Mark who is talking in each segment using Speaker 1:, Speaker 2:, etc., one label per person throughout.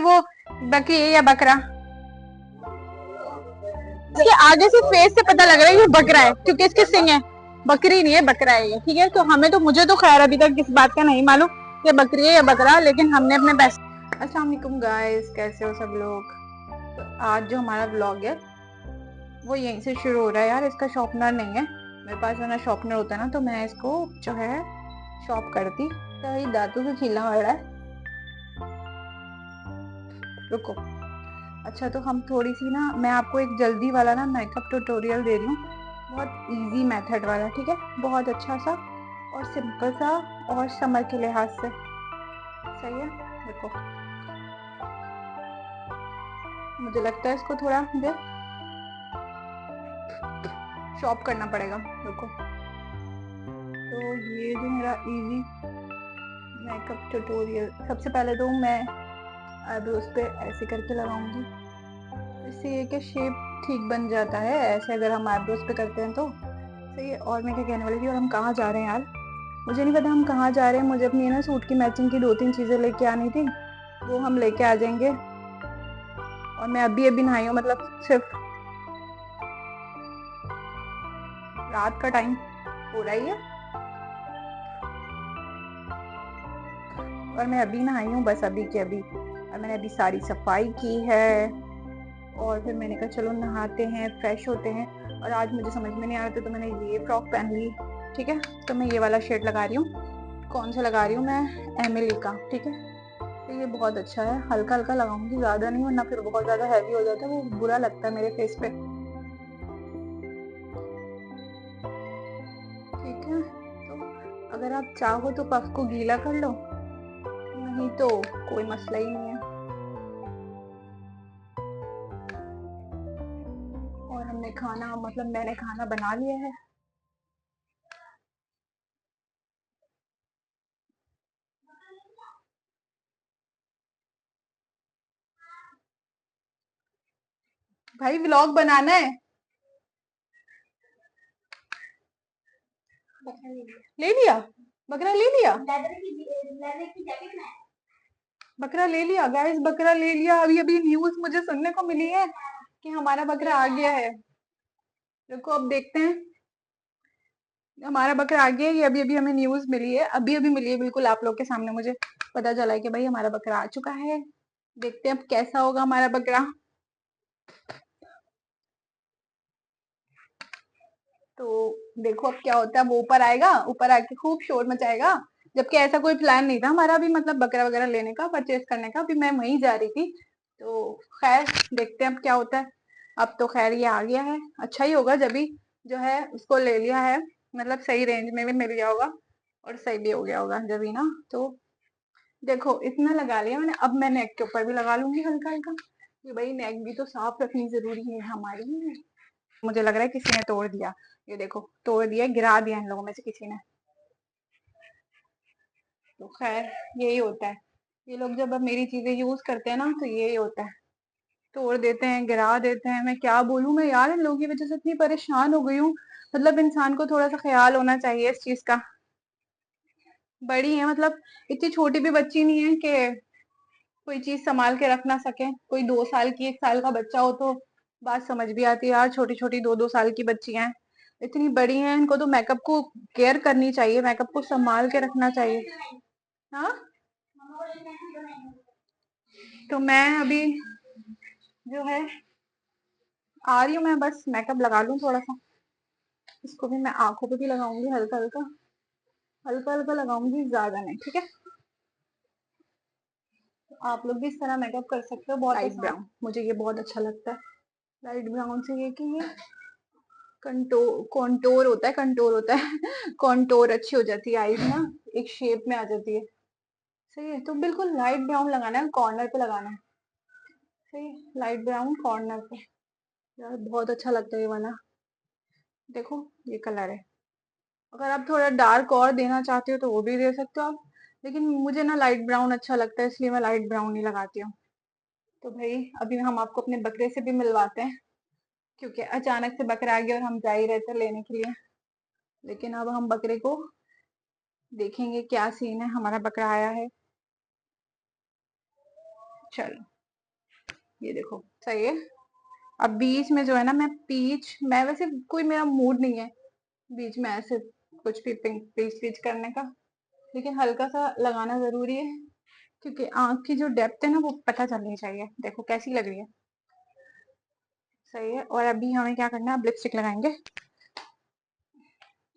Speaker 1: वो बकरी है या बकरा? इसके आगे से फेस से पता लग रहा है ये बकरा है, क्योंकि इसके सिंग है। बकरी नहीं है, बकरा है ये, ठीक है। तो हमें तो मुझे तो खैर अभी तक इस बात का नहीं मालूम ये बकरी है या बकरा, लेकिन हमने अपने पैसे। अस्सलाम वालेकुम गाइस, कैसे हो सब लोग? तो आज जो हमारा व्लॉग है वो यहीं से शुरू हो रहा है यार। इसका शॉर्पनर नहीं है मेरे पास, वरना शॉर्पनर होता ना तो मैं इसको जो है शॉप करती। तो ये दांतों से छीलना पड़ रहा है, रुको। अच्छा, तो हम थोड़ी सी ना, मैं आपको एक जल्दी वाला ना मेकअप ट्यूटोरियल दे रही हूँ, बहुत इजी मेथड वाला, ठीक है। बहुत अच्छा सा और सिंपल सा, और समर के लिहाज से सही है। देखो, मुझे लगता है इसको थोड़ा मुझे शॉप करना पड़ेगा, रुको। तो ये जो मेरा इजी मेकअप ट्यूटोरियल, सबसे पहले तो मैं आईब्रोज पे ऐसे करके लगाऊंगी, इससे ये क्या शेप ठीक बन जाता है ऐसे, अगर हम आईब्रोज पे करते हैं तो सही है। और मैं क्या कहने वाली थी, और हम कहाँ जा रहे हैं यार? मुझे नहीं पता हम कहाँ जा रहे हैं। मुझे अपनी ना सूट की मैचिंग की 2-3 चीजें लेके आनी थी, वो हम लेके आ जाएंगे। और मैं अभी अभी नहाई हूँ, मतलब सिर्फ रात का टाइम हो रहा ही है, और मैं अभी नहाई हूँ, बस अभी के अभी। और मैंने अभी सारी सफाई की है, और फिर मैंने कहा चलो नहाते हैं, फ्रेश होते हैं। और आज मुझे समझ में नहीं आ रहा था तो मैंने ये फ्रॉक पहन ली, ठीक है। तो मैं ये वाला शेड लगा रही हूँ। कौन सा लगा रही हूँ मैं? एमिली का, ठीक है। तो ये बहुत अच्छा है, हल्का हल्का लगाऊंगी, ज्यादा नहीं, वरना फिर बहुत ज्यादा हैवी हो जाता है, वो बुरा लगता है मेरे फेस पे, ठीक है। तो अगर आप चाहो तो पफ को गीला कर लो, नहीं तो कोई मसला ही नहीं है। और हमने खाना, मतलब मैंने खाना बना लिया है। भाई व्लॉग बनाना है। ले लिया? बकरा ले लिया? बकरा ले लिया गाइस, बकरा ले लिया। अभी अभी न्यूज मुझे सुनने को मिली है कि हमारा बकरा आ गया है। रुको, अब देखते हैं। हमारा बकरा आ गया है, ये अभी अभी हमें न्यूज मिली है, अभी अभी मिली है, बिल्कुल आप लोग के सामने मुझे पता चला है कि भाई हमारा बकरा आ चुका है। देखते हैं अब कैसा होगा हमारा बकरा। तो देखो अब क्या होता है, वो ऊपर आएगा, ऊपर आके खूब शोर मचाएगा। जबकि ऐसा कोई प्लान नहीं था हमारा भी, मतलब बकरा वगैरह लेने का, परचेज करने का। अभी मैं वहीं जा रही थी, तो खैर देखते हैं अब क्या होता है। अब तो खैर ये आ गया है, अच्छा ही होगा जब भी जो है उसको ले लिया है, मतलब सही रेंज में भी मिल गया होगा और सही भी हो गया होगा जब ही ना। तो देखो इतना लगा लिया मैंने, अब मैं नेक के ऊपर भी लगा लूंगी हल्का हल्का, कि भाई नेक भी तो साफ रखनी जरूरी है हमारी। मुझे लग रहा है किसी ने तोड़ दिया, ये देखो तोड़ दिया, गिरा दिया इन लोगों में से किसी ने। तो खैर यही होता है, ये लोग जब अब मेरी चीजें यूज करते हैं ना तो यही होता है, तोड़ देते हैं, गिरा देते हैं। मैं क्या बोलूं, मैं यार इन लोगों की वजह से इतनी परेशान हो गई हूँ। मतलब इंसान को थोड़ा सा ख्याल होना चाहिए इस चीज का। बड़ी है, मतलब इतनी छोटी भी बच्ची नहीं है कि कोई चीज संभाल के रख ना सके। कोई 2 साल की, 1 साल का बच्चा हो तो बात समझ भी आती है यार, छोटी छोटी 2-2 साल की बच्चियां हैं, इतनी बड़ी हैं, इनको तो मेकअप को केयर करनी चाहिए, मेकअप को संभाल के रखना चाहिए। हाँ, तो मैं अभी जो है आ रही हूँ, मैं बस मेकअप लगा लूँ थोड़ा सा। इसको भी मैं आंखों पे भी लगाऊंगी, हल्का हल्का, हल्का हल्का लगाऊंगी, ज्यादा नहीं, ठीक है। तो आप लोग भी इस तरह मेकअप कर सकते हो, बहुत लाइट ब्राउन, मुझे ये बहुत अच्छा लगता है। लाइट ब्राउन से ये कि ये कंटोर होता है, कंटोर होता है कंटोर अच्छी हो जाती है आईज ना, एक शेप में आ जाती है। सही है, तो बिल्कुल लाइट ब्राउन लगाना है, कॉर्नर पे लगाना है। सही है, लाइट ब्राउन कॉर्नर पे। यार बहुत अच्छा लगता है ये वाला, देखो ये कलर है। अगर आप थोड़ा डार्क और देना चाहते हो तो वो भी दे सकते हो आप, लेकिन मुझे ना लाइट ब्राउन अच्छा लगता है, इसलिए मैं लाइट ब्राउन ही लगाती हूँ। तो भाई अभी हम आपको अपने बकरे से भी मिलवाते हैं, क्योंकि अचानक से बकरा आ गया और हम जा ही रहे थे लेने के लिए। लेकिन अब हम बकरे को देखेंगे क्या सीन है, हमारा बकरा आया है। चलो ये देखो सही है। अब बीच में जो है ना, मैं वैसे कोई मेरा मूड नहीं है बीच में ऐसे कुछ भी पिंक पीच पीच करने का, लेकिन हल्का सा लगाना जरूरी है क्योंकि आंख की जो डेप्थ है ना वो पता चलनी चाहिए। देखो कैसी लग रही है, सही है। और अभी हमें क्या करना है, अब लिपस्टिक लगाएंगे।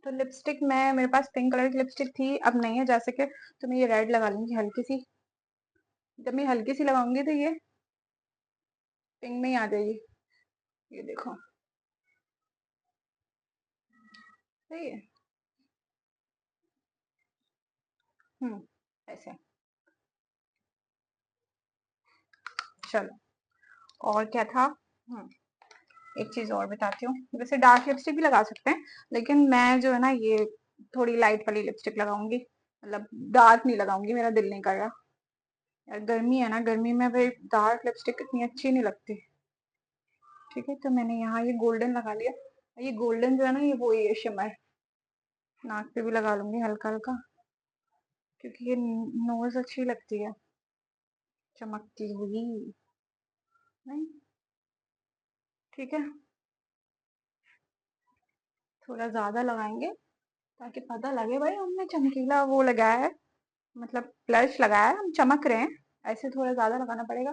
Speaker 1: तो लिपस्टिक मैं, मेरे पास पिंक कलर की लिपस्टिक थी, अब नहीं है, जैसे कि तो मैं ये रेड लगा लूंगी हल्की सी। जब मैं हल्की सी लगाऊंगी तो ये पिंक में ही आ जाएगी, ये देखो सही है। ऐसे। चलो और क्या था, एक चीज और बताती हूँ। वैसे डार्क लिपस्टिक भी लगा सकते हैं, लेकिन मैं जो है ना ये थोड़ी लाइट वाली लिपस्टिक लगाऊंगी, मतलब डार्क नहीं लगाऊंगी, मेरा दिल नहीं कर रहा। यार गर्मी है ना, गर्मी में भाई डार्क लिपस्टिक इतनी अच्छी नहीं लगती। ठीक है, तो मैंने यहाँ ये गोल्डन लगा लिया। ये गोल्डन जो है ना, ये वो ये शिमर नाक पे भी लगा लूंगी हल्का हल्का, क्योंकि ये नोज अच्छी लगती है चमकती हुई। नहीं, ठीक है, थोड़ा ज्यादा लगाएंगे ताकि पता लगे भाई हमने चमकीला वो लगाया है, मतलब ब्लश लगाया है, हम चमक रहे हैं। ऐसे थोड़ा ज्यादा लगाना पड़ेगा।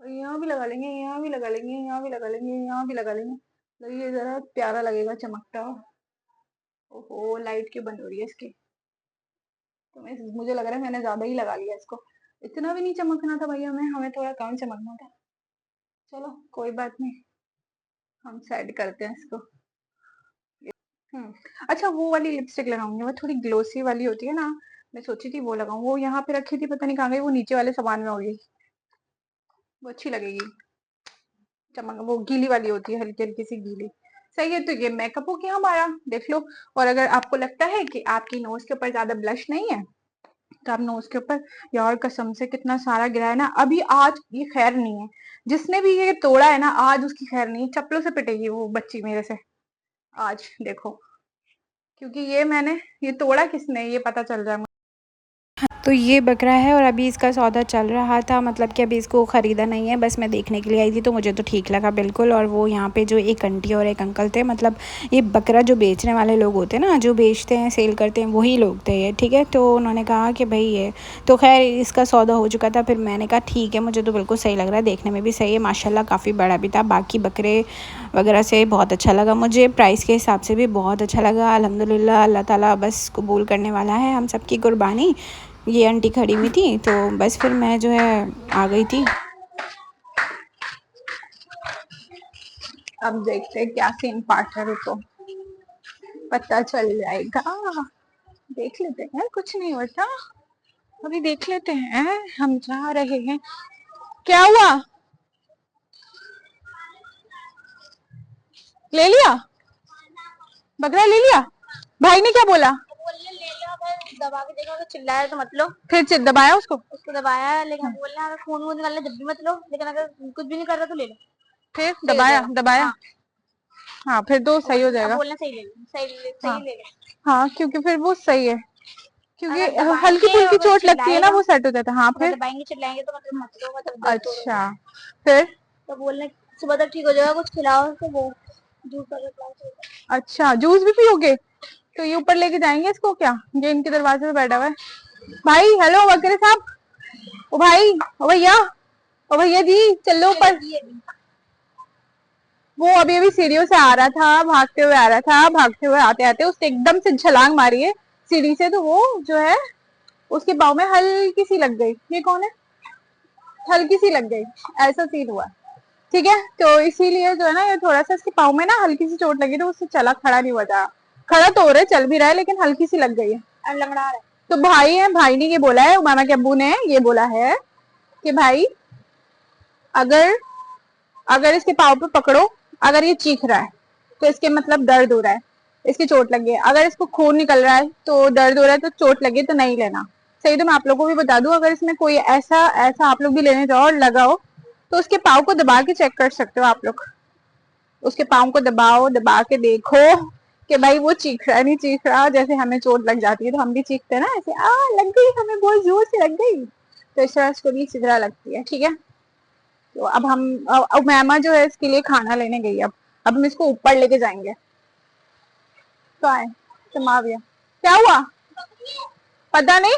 Speaker 1: और यहाँ भी लगा लेंगे, यहाँ भी लगा लेंगे, यहाँ भी लगा लेंगे, यहाँ भी लगा लेंगे, तो ये जरा प्यारा लगेगा चमकता हुआ। ओहो लाइट क्यों बंद हो रही है इसकी, तो मुझे लग रहा है मैंने ज्यादा ही लगा लिया इसको। इतना भी नहीं चमकना था भैया, हमें हमें थोड़ा कम चमकना था। चलो कोई बात नहीं, हम सेट करते हैं इसको। अच्छा वो वाली लिपस्टिक लगाऊंगी, वो थोड़ी ग्लोसी वाली होती है ना, मैं सोची थी वो लगाऊं। वो यहाँ पे रखी थी, पता नहीं कहाँ गई, वो नीचे वाले सामान में होगी, वो अच्छी लगेगी। चमक वो गीली वाली होती है, हल्की हल्की सी गीली। सही है, तो ये मेकअप हो गया हमारा, देख लो। और अगर आपको लगता है कि आपकी नोज के ऊपर ज्यादा ब्लश नहीं है, तो आप नोज के ऊपर, यार कसम से कितना सारा गिरा है ना अभी, आज ये खैर नहीं है। जिसने भी ये तोड़ा है ना, आज उसकी खैर नहीं है, चप्पलों से पिटेगी वो बच्ची मेरे से आज, देखो। क्योंकि ये मैंने, ये तोड़ा किसने, ये पता चल रहा है।
Speaker 2: तो ये बकरा है और अभी इसका सौदा चल रहा था, मतलब कि अभी इसको ख़रीदा नहीं है, बस मैं देखने के लिए आई थी, तो मुझे तो ठीक लगा बिल्कुल। और वो यहाँ पे जो एक आंटी और एक अंकल थे, मतलब ये बकरा जो बेचने वाले लोग होते हैं ना, जो बेचते हैं सेल करते हैं, वही लोग थे ये। ठीक है, तो उन्होंने कहा कि भाई ये तो खैर इसका सौदा हो चुका था। फिर मैंने कहा ठीक है, मुझे तो बिल्कुल सही लग रहा है, देखने में भी सही है माशाल्लाह, काफ़ी बड़ा भी था, बाकी बकरे वगैरह से बहुत अच्छा लगा मुझे, प्राइस के हिसाब से भी बहुत अच्छा लगा। अल्हम्दुलिल्लाह, अल्लाह ताला बस कबूल करने वाला है हम सब की कुर्बानी। ये आंटी खड़ी हुई थी, तो बस फिर मैं जो है आ गई थी।
Speaker 1: अब देखते हैं क्या सीन पार्टनर को पता चल जाएगा। देख लेते हैं, कुछ नहीं होता, अभी देख लेते हैं। हम जा रहे हैं, क्या हुआ, ले लिया, बकरा ले लिया, भाई ने क्या बोला, बोलने ले लिया, दबा के देखा तो चिल्लाया तो मत लो, फिर दबाया उसको दबाया, लेकिन बोलना अगर खून वून निकालना जब भी मत लो, लेकिन अगर कुछ भी नहीं कर रहा तो ले लो। फिर दबाया दबाया, हाँ, हाँ फिर तो सही हो जाएगा। बोलना सही ले लो, सही ले लो, हाँ क्योंकि फिर वो सही है, क्योंकि हल्की फुल्की चोट लगती है ना, वो सेट हो जाता है। हाँ फिर दबाएंगे चिल्लाएंगे तो मतलब मत लो, मतलब अच्छा फिर तो बोलने सुबह तक ठीक हो जाएगा, कुछ खिलाओ तो वो जूस वगैरह। अच्छा जूस भी पियोगे, तो ये ऊपर लेके जाएंगे इसको क्या, ये इनके दरवाजे पे बैठा हुआ है। भाई हेलो वकील साहब, ओ भाई, ओ भैया, ओ भैया जी चलो ऊपर। वो अभी अभी सीढ़ियों से आ रहा था, भागते हुए आ रहा था, भागते हुए आते आते उसने एकदम से छलांग मारी है सीढ़ी से, तो वो जो है उसके पाँव में हल्की सी लग गई। ये कौन है, हल्की सी लग गई, ऐसा सीन हुआ। ठीक है, तो इसीलिए जो है ना, ये थोड़ा सा इसके पाँव में ना हल्की सी चोट लगी, तो उससे चला खड़ा नहीं हुआ था। खड़ा तो हो रहा है, चल भी रहा है, लेकिन हल्की सी लग गई है, लंगड़ा रहा है। तो भाई है, भाई ने ये बोला है, उमामा के अब्बू ने ये बोला है कि भाई अगर अगर इसके पाँव पे पकड़ो, अगर ये चीख रहा है तो इसके मतलब दर्द हो रहा है, इसकी चोट लगी है। अगर इसको खून निकल रहा है तो दर्द हो रहा है, तो चोट लगी तो नहीं लेना। सही, तो मैं आप लोगों को भी बता दूं, अगर इसमें कोई ऐसा ऐसा आप लोग भी लेने जाओ और लगाओ, तो उसके पाँव को दबा के चेक कर सकते हो आप लोग। उसके पाँव को दबाओ, दबा के देखो कि भाई वो चीख रहा है नहीं चीख रहा। जैसे हमें चोट लग जाती है तो हम भी चीखते हैं ना ऐसे, आ लग गई हमें, बहुत जोर से लग गई, तो इस तरह इसको भी इसी तरह लगती है। ठीक है, तो अब मैमा जो है इसके लिए खाना लेने गई। अब हम इसको ऊपर लेके जाएंगे। तो आए समाविया, क्या हुआ पता नहीं।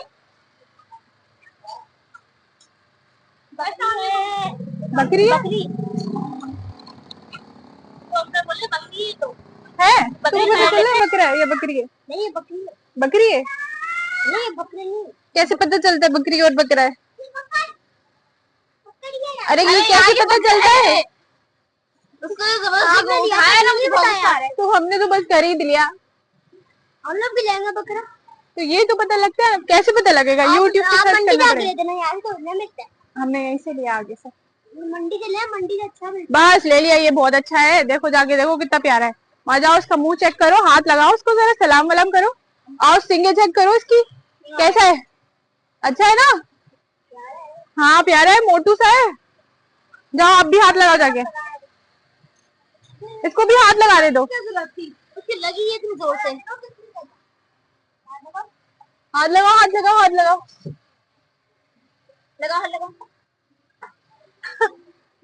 Speaker 1: बकरी है, बकरी तो है, तुम पता चल रहा है बकरा है या बकरी है? नहीं ये बकरी है। बकरी है? नहीं बकरी नहीं। कैसे पता चलता है बकरी और बकरा है? अरे ये कैसे पता चलता है? तो हमने तो बस खरीद लिया, हम लोग भी लेंगे बकरा। तो ये तो पता लगता है, कैसे पता लगेगा? यूट्यूब पे सर्च करना पड़ेगा। हमने यहीं से लिया, आगे से मंडी से लिया, मंडी से अच्छा मिलता है। बस ले लिया, ये बहुत अच्छा है। देखो जाके देखो कितना प्यारा है। वहां जाओ, उसका मुंह चेक करो, हाथ लगाओ उसको, जरा सलाम वलाम करो, और सिंगे चेक करो इसकी कैसा है। अच्छा है ना? हाँ प्यारा है, मोटू सा है। जाओ आप भी हाथ लगाओ जाके, इसको भी हाथ लगा दे दो। उसकी लगी है तुम जोर से, हाथ लगाओ, हाथ लगाओ, हाथ लगाओ, लगाओ, हाथ लगाओ।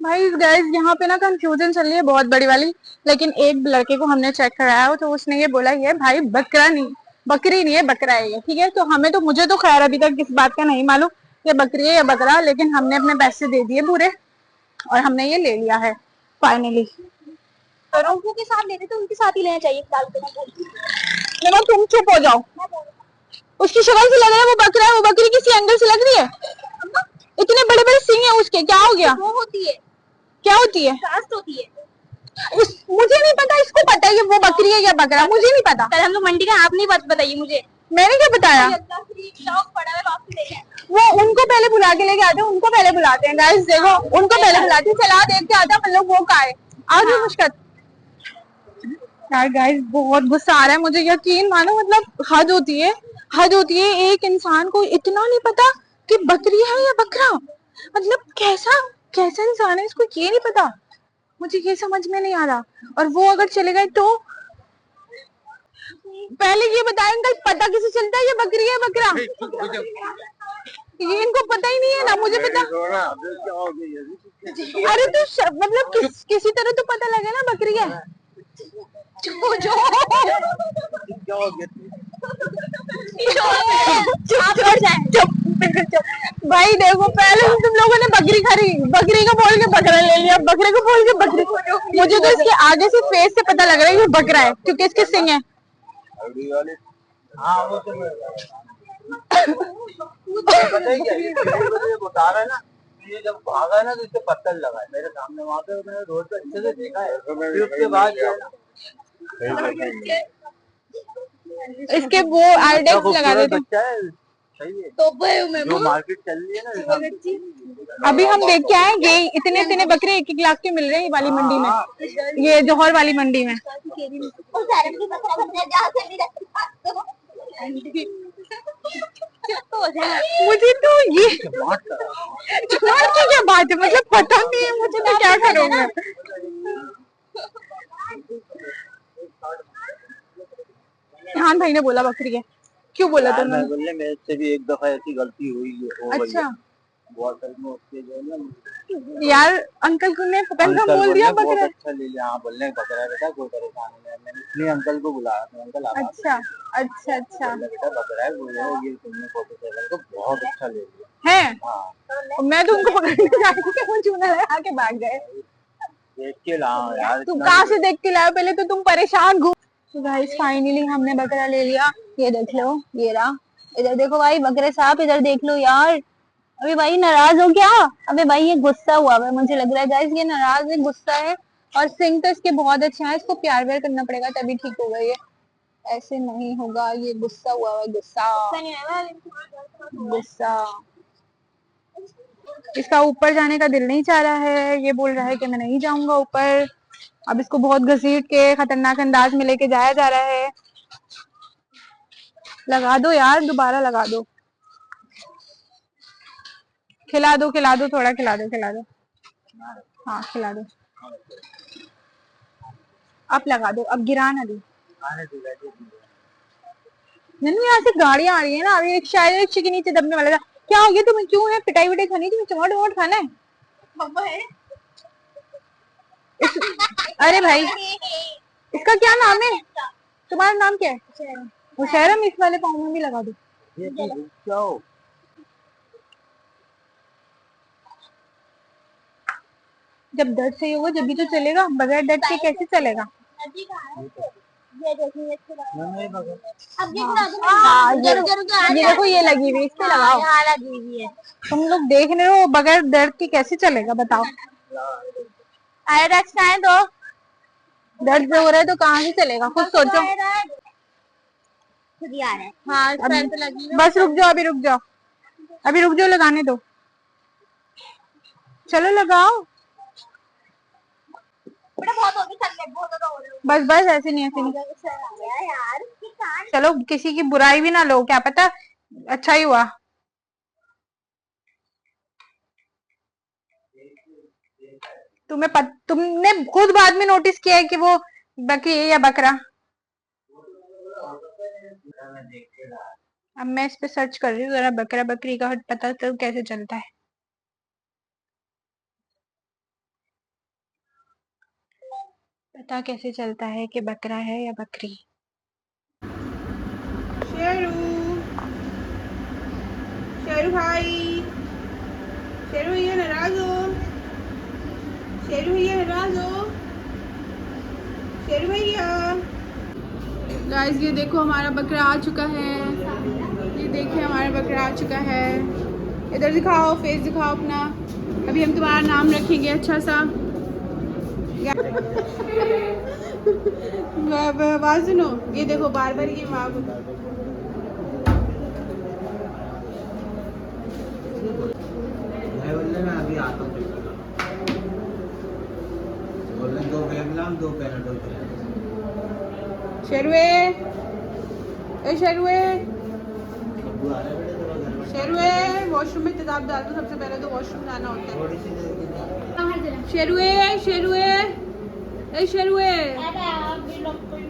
Speaker 1: भाई गाइस यहाँ पे ना कंफ्यूजन चल रही है बहुत बड़ी वाली। लेकिन एक लड़के को हमने चेक कराया तो उसने ये बोला ये भाई बकरा नहीं, बकरी नहीं है, बकरा है ये। ठीक है, तो मुझे तो खैर अभी तक इस बात का नहीं मालूम ये बकरी है या बकरा, लेकिन हमने अपने पैसे दे दिए पूरे और हमने ये ले लिया है फाइनली। तो के साथ लेते तो उनके साथ ही लेना चाहिए। तुम चुप हो जाओ, उसकी शक्ल से लग रहा है वो बकरा है, वो बकरी किसी एंगल से लग रही है। इतने बड़े बड़े सींग है उसके, क्या हो गया? वो होती है, क्या होती है? कास्ट होती है। मुझे नहीं पता, इसको पता है वो बकरी है या बकरा, मुझे नहीं पता। कल हम लोग मंडी का, आप नहीं बताइए मुझे, मैंने क्या बताया? वो उनको पहले बुला के लेके आते हैं, उनको पहले बुलाते हैं गाइस, देखो उनको पहले बुलाते हैं, चला देख के आते हैं हम लोग वो का है। आज मुश्किल यार गाइस, बहुत गुस्सा आ रहा है मुझे, यकीन मानो, मतलब हद होती है, हद होती है। एक इंसान को इतना नहीं पता कि बकरी है या बकरा, मतलब कैसा कैसा इंसान है, इसको ये नहीं पता। मुझे ये समझ में नहीं आ रहा। और वो अगर चले गए तो पहले ये बताएं अंकल, पता किसे चलता है ये बकरी है बकरा? ये इनको पता ही नहीं है ना, मुझे पता। अरे तो मतलब किसी तरह तो पता लगे ना बकरी है। भाई देखो, पहले तुम लोगों ने बकरी को बोल के बकरा ले लिया, बकरे को बोल के बकरी। मुझे तो इसके आगे से फेस से पता लग रहा है ये बकरा है, क्योंकि इसके सिंग है। बता रहा है ना, ये जब भागा है ना तो इससे पत्थर लगा है मेरे सामने, वहाँ पे मैंने रोड पे अच्छे से देखा है। फिर उसके बाद इसके वो आइडेक्स लगा देते हैं। तो जो मार्केट चल रही है ना, अभी हम देख के आए, ये इतने बकरे 1-1 लाख के मिल रहे हैं ये वाली मंडी में, ये जौहर वाली मंडी में। मुझे तो ये चुनाव की क्या बात है, मतलब पता नहीं है मुझे, तो क्या करूँगा। हाँ भाई ने बोला बकरी है, क्यों बोला तुमने? बोलने मेरे से भी एक दफा ऐसी गलती हुई है। अच्छा में उसके जो ना यार, अंकल को ने कंफर्म बोल दिया बकरा। अच्छा ले लिया, हाँ बोलने बकरा है बेटा, कोई परेशानी नहीं है। मैंने इसलिए अंकल को बुलाया था, अंकल अच्छा अच्छा अच्छा बेटा बकरा है, बोल रहे ये तुमने फोटो को बहुत अच्छा ले लिया है। हाँ मैं तो उनको पकड़ने जा रही थी, वो चूना लगा के भाग गए। देख के लाओ यार, तुम कहाँ से देख के लाओ? पहले तो तुम परेशान घूम। तो गाइस फाइनली हमने बकरा ले लिया, ये देख लो, ये रहा। इधर देखो भाई बकरे साहब, इधर देख लो यार। अबे भाई नाराज हो क्या? अबे भाई ये गुस्सा हुआ है, मुझे लग रहा है गाइस ये नाराज है, गुस्सा है। और सिंग तो इसके बहुत अच्छे हैं, इसको प्यार व्यार करना पड़ेगा तभी ठीक होगा ये, ऐसे नहीं होगा। ये गुस्सा हुआ है, गुस्सा गुस्सा। इसका ऊपर जाने का दिल नहीं चाह रहा है, ये बोल रहा है कि मैं नहीं जाऊंगा ऊपर। अब इसको बहुत घसीट के खतरनाक अंदाज में लेके जाया जा रहा है। लगा दो यार, दोबारा लगा दो, खिला दो थोड़ा, खिला दो। हाँ खिला दो, अब लगा दो, अब गिरा ना दो। नहीं यहाँ से गाड़ियां आ रही है ना, अभी एक शायद के नीचे दबने वाला था। क्या हो गया तुम्हें, क्यों है पिटाई विटाई खानी, तुम्हें चमाट वमाट खाना है? पापा है अरे भाई, इसका क्या नाम है? तुम्हारा नाम क्या है? मुशहरम। इस वाले पाँव में भी लगा दो। जब दर्द सही होगा जब भी तो चलेगा, बगैर दर्द के कैसे चलेगा? हाँ, ये देखो ये लगी हुई है, इस पे लगाओ। लगी हुई है। तुम लोग देख रहे हो, बगैर दर्द के कैसे चलेगा बताओ? आयरक्स आए दो। दर्द हो रहा है तो कहाँ से चलेगा, खुद सोचो। हाँ, बस रुक जाओ, अभी रुक जाओ, अभी रुक जाओ, लगाने दो। चलो लगाओ। बस बस, ऐसे नहीं, ऐसे नहीं। चलो, किसी की बुराई भी ना लो, क्या पता अच्छा ही हुआ। तुमने खुद बाद में नोटिस किया है कि वो बकरी है या बकरा? अब मैं इस पे सर्च कर रही हूँ जरा, बकरा बकरी का पता तो कैसे चलता है। पता कैसे चलता है कि बकरा है या बकरी? शेरू, शेरू भाई, शेरू भैया नाराज हो, शेरू भैया नाराज हो, शेरू भैया। गाइस ये देखो हमारा बकरा आ चुका है, ये देखिए हमारा बकरा आ चुका है। इधर दिखाओ, फेस दिखाओ अपना। अभी हम तुम्हारा नाम रखेंगे अच्छा सा। बात सुनो, ये देखो बार बार ये माँ
Speaker 3: मैं अभी आता हूँ। दो बैगलाम, दो पैराडोल।
Speaker 1: शेरुए, ए शेरुए, शेरुए, वॉशरूम में तेजाब डाल दो। सबसे पहले तो वॉशरूम जाना होता है। शेरुए, शेरुए, ए शेरुए। हाँ,
Speaker 4: आप ही लोग कोई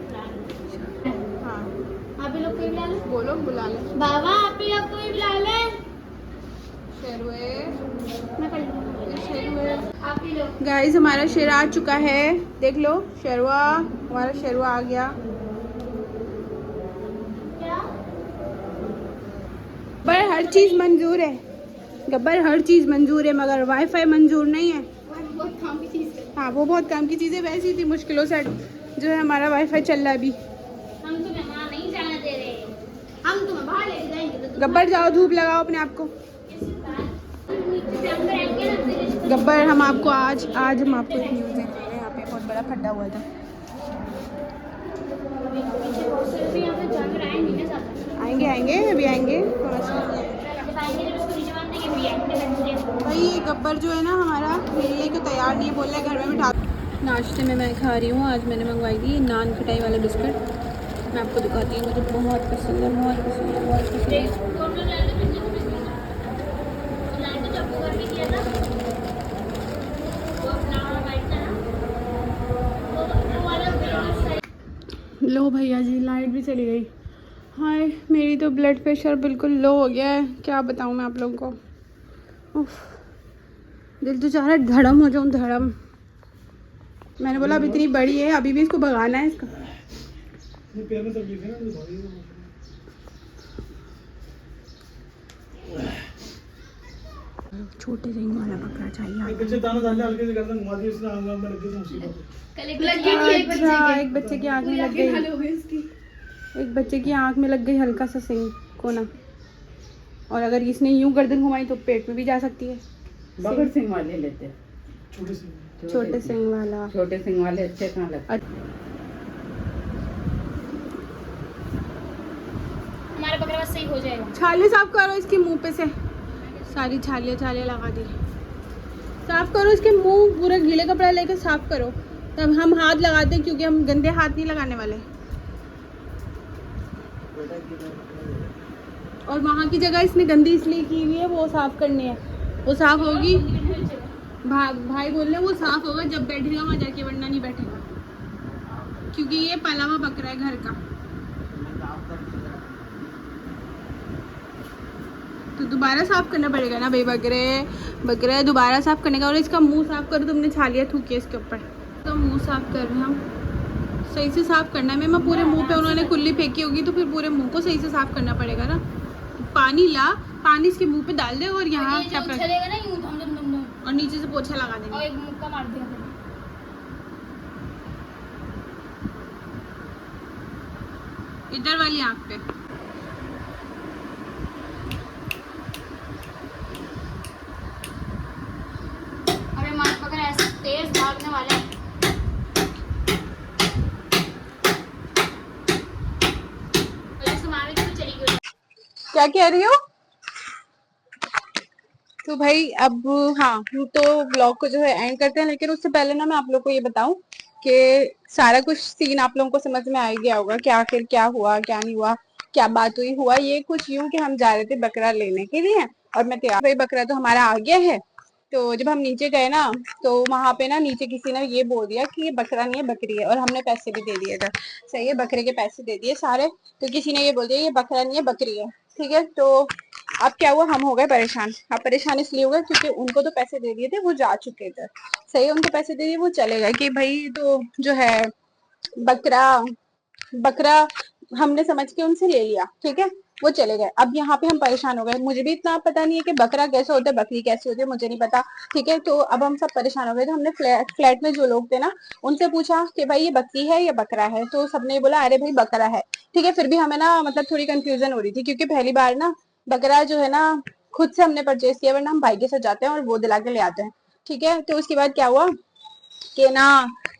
Speaker 4: बुला ले।
Speaker 1: बोलो, बुला ले।
Speaker 4: बाबा आप ही लोग कोई बुला ले।
Speaker 1: शेरुए,
Speaker 4: मैं कर लूँगी।
Speaker 1: शेरुए।
Speaker 4: आप ही लोग।
Speaker 1: गाइस हमारा शेर आ चुका है, देख लो शेरवा, हमारा शेरवा आ गया।
Speaker 4: क्या?
Speaker 1: पर हर चीज मंजूर है गब्बर, हर चीज मंजूर है, मगर वाईफाई मंजूर नहीं है।
Speaker 4: बहुत काम की चीज़ है।
Speaker 1: हाँ, वो बहुत काम की चीज़ है। वैसी थी मुश्किलों से जो है हमारा वाईफाई चल रहा है अभी।
Speaker 4: हम तुम्हें वहाँ नहीं जाने दे रहे, हम तुम्हें बाहर लेके जाएंगे तो तुम
Speaker 1: गब्बर जाओ, धूप लगाओ अपने आप को।
Speaker 4: नीचे से अंदर आएंगे ना तेरे।
Speaker 1: गब्बर हम आपको आज हम आपको एक न्यूज़ देने वाले हैं। यहाँ पे बहुत बड़ा खड्डा हुआ था।
Speaker 4: पीछे बहुत से भी यहाँ पे जानवर आए नहीं ना ज़्यादा।
Speaker 1: आएंगे आएंगे, अभी आएंगे थोड़ा सा।
Speaker 4: जब आएंगे जब उसको नीचे बांध देंगे फिर आएंगे।
Speaker 1: भाई ये गब्बर जो है ना हमारा मिलने को तैयार नहीं है, बोल रहा है घर में बिठा। नाश्ते में मैं खा रही हूँ, आज मैंने मंगवाई थी नान खटाई वाले बिस्किट। मैं आपको दिखाती हूँ, मुझे बहुत पसंद है, बहुत पसंद है, बहुत पसंद है। लो भैया जी, लाइट भी चली गई। हाय, मेरी तो ब्लड प्रेशर बिल्कुल लो हो गया है, क्या बताऊँ मैं आप लोगों को। उफ, दिल तो चाह रहा है धड़म हो जाऊँ, धड़म। मैंने बोला अब इतनी बड़ी है, अभी भी इसको भगाना है इसका। छोटे सिंह वाला बकरा चाहिए। एक बच्चे की आँख में लग गई, एक बच्चे की आँख में लग गई हल्का सा सिंह कोना। और अगर इसने यूं गर्दन घुमाई तो पेट में भी जा सकती है।
Speaker 5: बगड़ सिंह वाले लेते हैं।
Speaker 1: छोटे सिंह वाला।
Speaker 5: छोटे सिंह वाले अच्छे कहाँ लगते हैं?
Speaker 4: हमारा बकरा बस सही हो जाएगा।
Speaker 1: छाले साफ करो इसके मुंह पे से, सारी छालियाँ लगा दी। साफ करो इसके मुंह, पूरा गीले कपड़ा लेके साफ करो, तब हम हाथ लगाते हैं, क्योंकि हम गंदे हाथ नहीं लगाने वाले। और वहाँ की जगह इसने गंदी इसलिए की हुई है, वो साफ करनी है, वो साफ होगी। भाई बोल रहे वो साफ होगा जब बैठेगा वहाँ जाके, वरना नहीं बैठेगा, क्योंकि ये पाला हुआ बकरा है घर का। तो दोबारा साफ करना पड़ेगा ना भाई, बकरे दोबारा साफ करने का। और इसका मुंह साफ करो, तुमने छालियाँ थूकी है इसके ऊपर। इसका मुंह साफ कर रहे हैं हम। सही से साफ करना है। मैं पूरे मुंह पे उन्होंने कुल्ली फेंकी होगी तो फिर पूरे मुंह को सही से साफ करना पड़ेगा ना। पानी ला, पानी इसके मुंह पे डाल दे और यहाँ क्या
Speaker 4: चलेगा ना यूं धम धम धम धम
Speaker 1: और नीचे से पोछा लगा
Speaker 4: और
Speaker 1: देंगे।
Speaker 4: एक मुक्का मार दिया
Speaker 1: इधर वाली आंख पे।
Speaker 4: अरे मार पकड़ ऐसे तेज भागने वाला है। और ये सुमावे की तो चली गई।
Speaker 1: क्या कह रही हो? तो भाई अब हाँ, तो ब्लॉग को जो है एंड करते हैं, लेकिन उससे पहले ना मैं आप लोग को ये बताऊं कि सारा कुछ सीन आप लोगों को समझ में आ ही गया होगा कि आखिर क्या हुआ क्या नहीं हुआ, क्या बात हुई। हुआ ये कुछ यूं कि हम जा रहे थे बकरा लेने के लिए और मैं तैयार, भाई बकरा तो हमारा आ गया है। तो जब हम नीचे गए ना तो वहां पे ना नीचे किसी ने ये बोल दिया कि ये बकरा नहीं है बकरी है, और हमने पैसे भी दे दिए थे। सही है, बकरे के पैसे दे दिए सारे। तो किसी ने ये बोल दिया ये बकरा नहीं है बकरी है। ठीक है, तो अब क्या हुआ, हम हो गए परेशान। अब परेशान इसलिए हो गए क्योंकि उनको तो पैसे दे दिए थे, वो जा चुके थे। सही है, उनको पैसे दे दिए, वो चले गए कि भाई तो जो है बकरा बकरा हमने समझ के उनसे ले लिया। ठीक है, वो चले गए। अब यहाँ पे हम परेशान हो गए। मुझे भी इतना पता नहीं है कि बकरा कैसे होता है बकरी कैसे होती है, मुझे नहीं पता। ठीक है, तो अब हम सब परेशान हो गए। तो हमने फ्लैट में जो लोग थे ना उनसे पूछा कि भाई ये बकरी है या बकरा है, तो सबने बोला अरे भाई बकरा है। ठीक है, फिर भी हमें ना मतलब थोड़ी कंफ्यूजन हो रही थी क्योंकि पहली बार ना बकरा जो है ना खुद से हमने परचेज किया, वरना हम भाई के साथ जाते हैं और वो दिला के ले आते हैं। ठीक है, तो उसके बाद क्या हुआ कि ना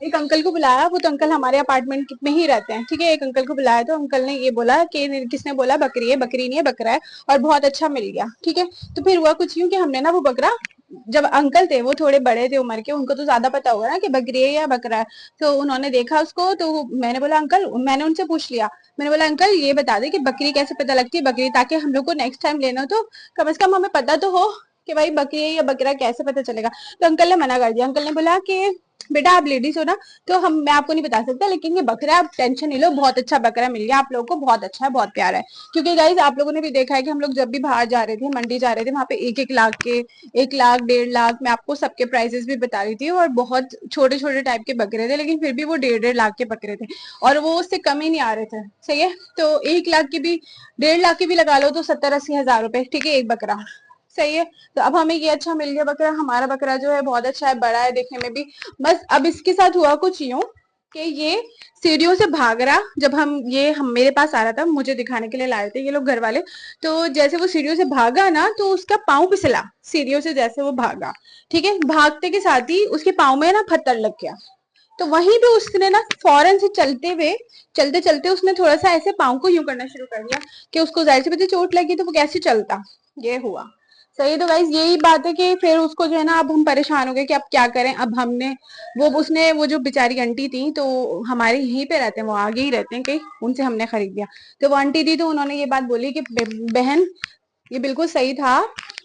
Speaker 1: एक अंकल को बुलाया। वो तो अंकल हमारे अपार्टमेंट में ही रहते हैं। ठीक है, एक अंकल को बुलाया तो अंकल ने ये बोला कि किसने बोला बकरी है, बकरी नहीं है बकरा है, और बहुत अच्छा मिल गया। ठीक है, तो फिर हुआ कुछ यूं कि हमने ना वो बकरा, जब अंकल थे वो थोड़े बड़े थे उम्र के, उनको तो ज्यादा पता होगा ना कि बकरी है या बकरा है। तो उन्होंने देखा उसको, तो मैंने बोला अंकल, मैंने उनसे पूछ लिया, मैंने बोला अंकल ये बता दे कि बकरी कैसे पता लगती है बकरी, ताकि हम लोग को नेक्स्ट टाइम लेना हो तो कम से कम हमें पता तो हो कि भाई बकरी है या बकरा, कैसे पता चलेगा। तो अंकल ने मना कर दिया। अंकल ने बोला कि बेटा आप लेडीज हो ना, तो मैं आपको नहीं बता सकता, लेकिन ये बकरा आप टेंशन नहीं लो, बहुत अच्छा बकरा मिल गया आप लोगों को, बहुत अच्छा है, बहुत प्यारा है। क्योंकि गाइज आप लोगों ने भी देखा है कि हम लोग जब भी बाहर जा रहे थे, मंडी जा रहे थे, वहां पे 1-1 लाख के, 1 लाख 1.5 लाख, मैं आपको सबके प्राइसेस भी बता रही थी, और बहुत छोटे छोटे टाइप के बकरे थे, लेकिन फिर भी वो 1.5-1.5 लाख के बकरे थे, और वो उससे कम ही नहीं आ रहे थे। सही है, तो 1 लाख की भी, 1.5 लाख की भी लगा लो तो 70-80 हजार रुपए। ठीक है, एक बकरा। सही है, तो अब हमें ये अच्छा मिल गया बकरा। हमारा बकरा जो है बहुत अच्छा है, बड़ा है देखने में भी। बस अब इसके साथ हुआ कुछ यूं कि ये सीढ़ियों से भाग रहा। जब हम मेरे पास आ रहा था, मुझे दिखाने के लिए लाए थे ये लोग घर वाले, तो जैसे वो सीढ़ियों से भागा ना तो उसका पाँव फिसला सीढ़ियों से, जैसे वो भागा। ठीक है, भागते के साथ ही उसके पाँव में ना पत्थर लग गया। तो वहीं पे उसने ना फौरन से चलते चलते उसने थोड़ा सा ऐसे पाँव को यूं करना शुरू कर दिया कि उसको जाहिर सी बात है चोट लगी, तो वो कैसे चलता, ये हुआ। सही है, तो गाइज यही बात है कि फिर उसको जो है ना, अब हम परेशान हो गए कि अब क्या करें। अब हमने वो जो बेचारी आंटी थी, तो हमारे यहीं पे रहते हैं, वो आगे ही रहते हैं कहीं, उनसे हमने खरीद लिया। तो वो आंटी थी, तो उन्होंने ये बात बोली कि बहन ये बिल्कुल सही था,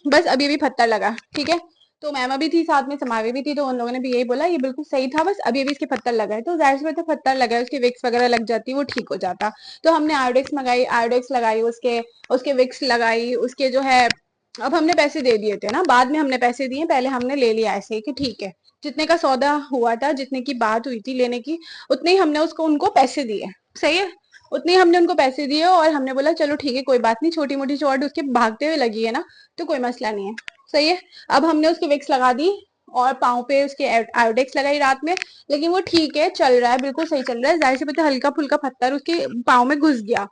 Speaker 1: बस अभी भी पत्थर लगा। ठीक है, तो मैमा भी थी साथ में, समावी भी थी, तो उन लोगों ने भी यही बोला ये बिल्कुल सही था, बस अभी अभी इसके पत्थर लगा है। तो जाहिर सी बात है पत्थर लगा है, उसकी विक्स वगैरह लग जाती, वो ठीक हो जाता। तो हमने आयोडेक्स मंगाई, आयोडेक्स लगाई, उसके उसके विक्स लगाई, उसके जो है, अब हमने पैसे दे दिए थे ना, बाद में हमने पैसे दिए, पहले हमने ले लिया ऐसे ही कि ठीक है, जितने का सौदा हुआ था, जितने की बात हुई थी लेने की, उतने ही हमने उनको पैसे दिए। सही है, उतने ही हमने उनको पैसे दिए, और हमने बोला चलो ठीक है कोई बात नहीं, छोटी मोटी चोट उसके भागते हुए लगी है ना, तो कोई मसला नहीं है। सही है, अब हमने उसकी विक्स लगा दी और पाँव पे उसके आयोडेक्स लगाई रात में, लेकिन वो ठीक है, चल रहा है, बिल्कुल सही चल रहा है। जाहिर सी बात है हल्का फुल्का पत्थर उसके पाँव में घुस गया,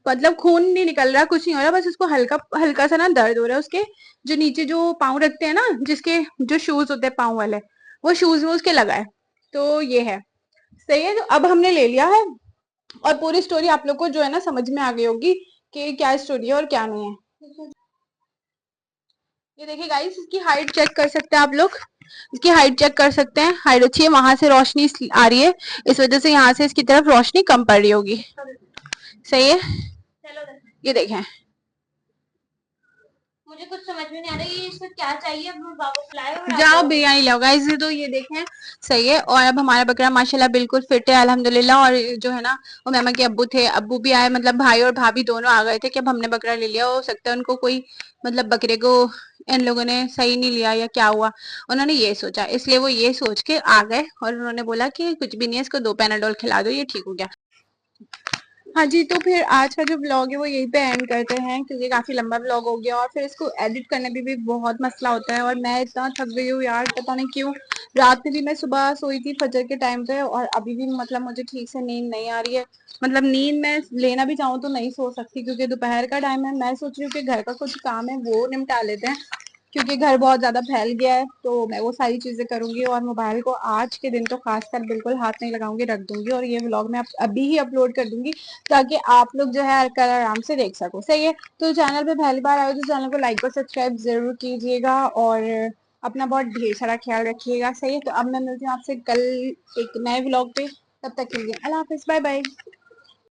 Speaker 1: मतलब खून नहीं निकल रहा, कुछ नहीं हो रहा, बस उसको हल्का हल्का सा ना दर्द हो रहा है। उसके जो नीचे जो पाँव रखते हैं ना, जिसके जो शूज होते हैं पाँव वाले, वो शूज में उसके लगा है। तो ये है। सही है, तो अब हमने ले लिया है, और पूरी स्टोरी आप लोग को जो है ना समझ में आ गई होगी कि क्या स्टोरी है और क्या नहीं है। ये देखिए गाइस, इसकी हाइट चेक कर सकते हैं आप लोग, इसकी हाइट चेक कर सकते हैं, हाइट अच्छी है। वहां से रोशनी आ रही है, इस वजह से यहाँ से इसकी तरफ रोशनी कम पड़ रही होगी। सही है, ये देखें,
Speaker 4: मुझे कुछ समझ में नहीं आ रहा ये इसमें क्या चाहिए। अब वापस लाए और
Speaker 1: जाओ बिरयानी लाओ गाइस। ये तो ये देखें सही है। और अब हमारा बकरा माशाल्लाह बिल्कुल फिट है अल्हम्दुलिल्लाह। और जो है ना वो मेमा के अब्बू थे, अब्बू भी आए, मतलब भाई और भाभी दोनों आ गए थे कि अब हमने बकरा ले लिया। हो सकता है उनको कोई मतलब बकरे को इन लोगों ने सही नहीं लिया या क्या हुआ, उन्होंने ये सोचा, इसलिए वो ये सोच के आ गए और उन्होंने बोला कि कुछ भी नहीं है, इसको 2 पैनाडोल खिला दो, ये ठीक हो गया। हाँ जी, तो फिर आज का जो व्लॉग है वो यहीं पे एंड करते हैं क्योंकि काफी लंबा व्लॉग हो गया और फिर इसको एडिट करने में भी बहुत मसला होता है। और मैं इतना थक गई हूँ यार, पता नहीं क्यों। रात में भी मैं सुबह सोई थी फजर के टाइम पे और अभी भी मतलब मुझे ठीक से नींद नहीं आ रही है। मतलब नींद मैं लेना भी चाहूँ तो नहीं सो सकती क्योंकि दोपहर का टाइम है। मैं सोच रही हूँ कि घर का कुछ काम है वो निपटा लेते हैं क्योंकि घर बहुत ज्यादा फैल गया है, तो मैं वो सारी चीजें करूंगी और मोबाइल को आज के दिन तो खासकर बिल्कुल हाथ नहीं लगाऊंगी, रख दूंगी। और ये व्लॉग मैं अभी ही अपलोड कर दूंगी ताकि आप लोग जो है कल आराम से देख सको। सही है, तो चैनल पे पहली बार आए तो चैनल को लाइक और सब्सक्राइब जरूर कीजिएगा और अपना बहुत ढेर सारा ख्याल रखिएगा। सही है, तो अब मैं मिलती हूँ आपसे कल एक नए व्लॉग पे। तब तक के लिए अल्लाह हाफिज, बाय बाय।